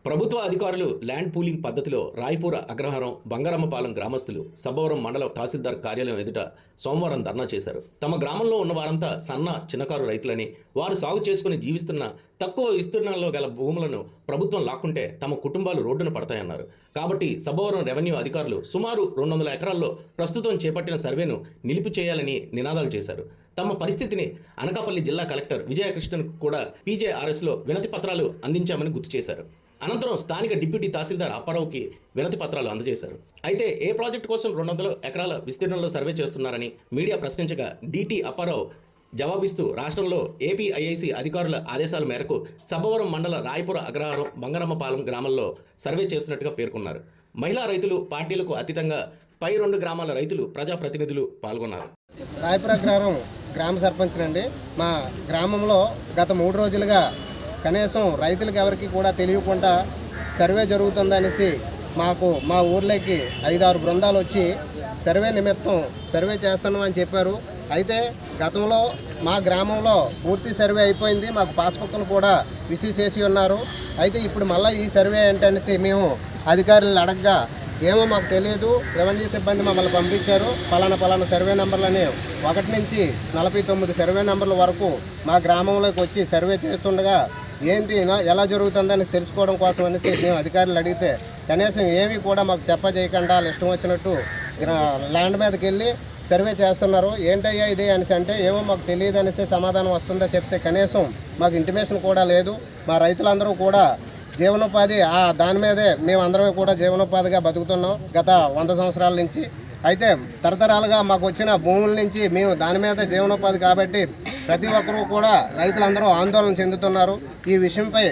ప్రభుత్వ అధికారులు land pooling పద్ధతిలో రాయపూర అగ్రహారం బంగారమ్మపాలెం గ్రామస్తులు సబ్బవరం మండల తహసీల్దార్ కార్యాలయం ఎదుట సోమవారం ధర్నా చేశారు. తమ గ్రామంలో ఉన్న వారంతా సన్న చిన్నకారు రైతులని, వారు సాగు చేసుకుని జీవిస్తున్న తక్కువ విస్తీర్ణంలో గల భూములను ప్రభుత్వం లాక్కుంటే తమ కుటుంబాలు రోడ్డున పడతాయన్నారు. కాబట్టి సబ్బవరం రెవెన్యూ అధికారులు సుమారు 200 ఎకరాల్లో ప్రస్తుతం చేపట్టిన సర్వేను నిలిపి చేయాలని నినాదాలు చేశారు. తమ పరిస్థితిని అనకాపల్లి జిల్లా కలెక్టర్ విజయకృష్ణన్కు కూడా పీజేఆర్ఎస్లో వినతి పత్రాలు అందించామని గుర్తు చేశారు. అనంతరం స్థానిక డిప్యూటీ తహసీల్దార్ అప్పారావుకి వినతి పత్రాలు అందజేశారు. అయితే ఏ ప్రాజెక్టు కోసం 200 ఎకరాల విస్తీర్ణంలో సర్వే చేస్తున్నారని మీడియా ప్రశ్నించగా డీటీ అప్పారావు జవాబిస్తూ రాష్ట్రంలో ఏపీఐఐసి అధికారుల ఆదేశాల మేరకు సబ్బవరం మండల రాయపుర అగ్రహారం బంగారమ్మపాలెం గ్రామంలో సర్వే చేస్తున్నట్టుగా పేర్కొన్నారు. మహిళా రైతులు, పార్టీలకు అతీతంగా పై 2 గ్రామాల రైతులు, ప్రజాప్రతినిధులు పాల్గొన్నారు. రాయపుర అగ్రహారం గ్రామ సర్పంచ్ నండి. మా గ్రామంలో గత 3 రోజులుగా కనీసం రైతులకు ఎవరికి కూడా తెలియకుండా సర్వే జరుగుతుందనేసి మా ఊర్లోకి 5-6 బృందాలు వచ్చి సర్వే నిమిత్తం సర్వే చేస్తున్నాం అని చెప్పారు. అయితే గతంలో మా గ్రామంలో పూర్తి సర్వే అయిపోయింది, మాకు పాస్బుక్లు కూడా రిసీవ్ చేసి ఉన్నారు. అయితే ఇప్పుడు మళ్ళీ ఈ సర్వే ఏంటనేసి మేము అధికారులను అడగగా ఏమో మాకు తెలియదు, రెవెన్యూ సిబ్బంది మమ్మల్ని పంపించారు, పలానా సర్వే నెంబర్లని 1 నుంచి 49 సర్వే నెంబర్ల వరకు మా గ్రామంలోకి వచ్చి సర్వే చేస్తుండగా ఏంటి ఎలా జరుగుతుందని తెలుసుకోవడం కోసం అనేసి మేము అధికారులు అడిగితే కనీసం ఏమీ కూడా మాకు చెప్పజేయకుండా ఇష్టం వచ్చినట్టు ల్యాండ్ మీదకి వెళ్ళి సర్వే చేస్తున్నారు. ఏంటయ్యా ఇది అనేసి అంటే ఏమో మాకు తెలియదు అనేసి సమాధానం వస్తుందో చెప్తే కనీసం మాకు ఇంటిమేషన్ కూడా లేదు. మా రైతులందరూ కూడా జీవనోపాధి దాని మీదే మేమందరం కూడా జీవనోపాధిగా బతుకుతున్నాం గత 100 సంవత్సరాల నుంచి. అయితే తరతరాలుగా మాకు వచ్చిన భూముల నుంచి మేము దాని మీద జీవనోపాధి కాబట్టి ప్రతి ఒక్కరూ కూడా రైతులందరూ ఆందోళన చెందుతున్నారు. ఈ విషయంపై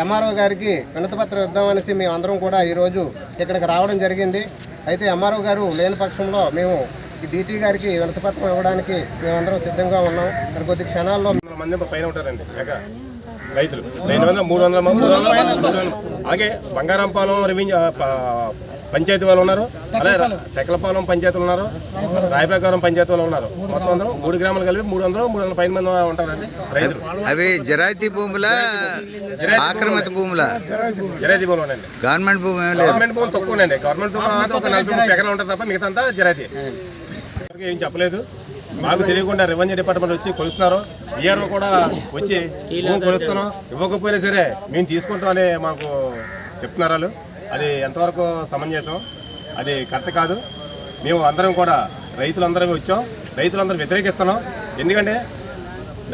ఎంఆర్ఓ గారికి వినతిపత్రం ఇద్దామనేసి మేమందరం కూడా ఈరోజు ఇక్కడికి రావడం జరిగింది. అయితే ఎంఆర్ఓ గారు లేని పక్షంలో మేము డీటీ గారికి వినతిపత్రం ఇవ్వడానికి మేమందరం సిద్ధంగా ఉన్నాం. మరి కొద్ది క్షణాల్లో మంది పైన ఉంటారండి రైతులు 200, 300. అలాగే బంగారంపాలెం రెవెన్యూ పంచాయతీ వాళ్ళు ఉన్నారు, అలాగే టెక్కలపాలెం పంచాయతీలు ఉన్నారు, రాయప్రకారం పంచాయతీ వాళ్ళు ఉన్నారు. మొత్తం అందరూ 3 గ్రామాలు కలిపి 300 పైన మంది ఉంటారండి రైతులు. అవి జరాయితీ భూముల, ఆక్రమిత భూముల? జరాయితీ భూములు అండి. గవర్నమెంట్ భూమి? గవర్నమెంట్ భూములు తక్కువనండి. గవర్నమెంట్ భూములు ఒక 40 ఎకరాలు ఉంటుంది తప్ప మిగతా అంతా జరాయితీ. ఏం చెప్పలేదు, మాకు తెలియకుండా రెవెన్యూ డిపార్ట్మెంట్ వచ్చి కొలుస్తున్నారు. ఈఆర్ఓ కూడా వచ్చి భూమి కొలుస్తున్నాం, ఇవ్వకపోయినా సరే మేము తీసుకుంటామని మాకు చెప్తున్నారు వాళ్ళు. అది ఎంతవరకు సమంజసం? అది కరెక్ట్ కాదు. మేము అందరం కూడా రైతులందరం వచ్చాం, రైతులందరూ వ్యతిరేకిస్తున్నాం. ఎందుకంటే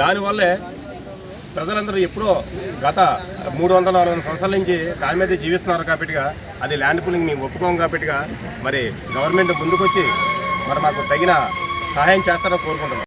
దానివల్లే ప్రజలందరూ ఎప్పుడో గత 300-400 సంవత్సరాల నుంచి దాని మీద జీవిస్తున్నారు కాబట్టిగా అది ల్యాండ్ పూలింగ్ మేము ఒప్పుకోం కాబట్టిగా మరి గవర్నమెంట్ ముందుకొచ్చి మరి మాకు తగిన సహాయం చేస్తారని కోరుకుంటున్నాం.